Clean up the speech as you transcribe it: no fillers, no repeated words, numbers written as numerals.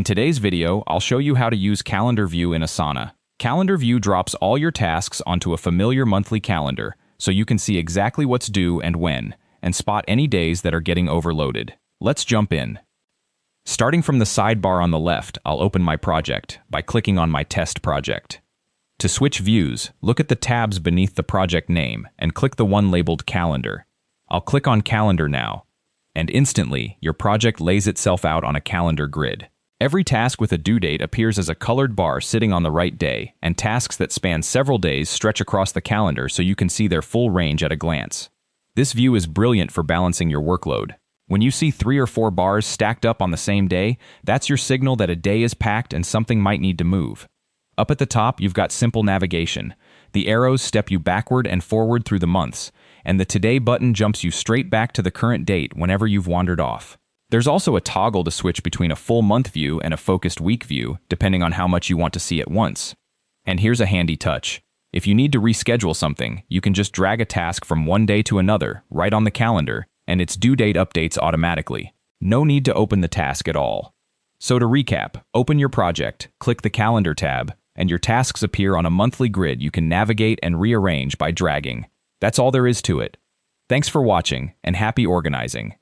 In today's video, I'll show you how to use Calendar View in Asana. Calendar View drops all your tasks onto a familiar monthly calendar, so you can see exactly what's due and when, and spot any days that are getting overloaded. Let's jump in. Starting from the sidebar on the left, I'll open my project by clicking on my test project. To switch views, look at the tabs beneath the project name and click the one labeled Calendar. I'll click on Calendar now, and instantly, your project lays itself out on a calendar grid. Every task with a due date appears as a colored bar sitting on the right day, and tasks that span several days stretch across the calendar so you can see their full range at a glance. This view is brilliant for balancing your workload. When you see 3 or 4 bars stacked up on the same day, that's your signal that a day is packed and something might need to move. Up at the top, you've got simple navigation. The arrows step you backward and forward through the months, and the Today button jumps you straight back to the current date whenever you've wandered off. There's also a toggle to switch between a full month view and a focused week view, depending on how much you want to see at once. And here's a handy touch. If you need to reschedule something, you can just drag a task from one day to another, right on the calendar, and its due date updates automatically. No need to open the task at all. So to recap, open your project, click the Calendar tab, and your tasks appear on a monthly grid you can navigate and rearrange by dragging. That's all there is to it. Thanks for watching, and happy organizing.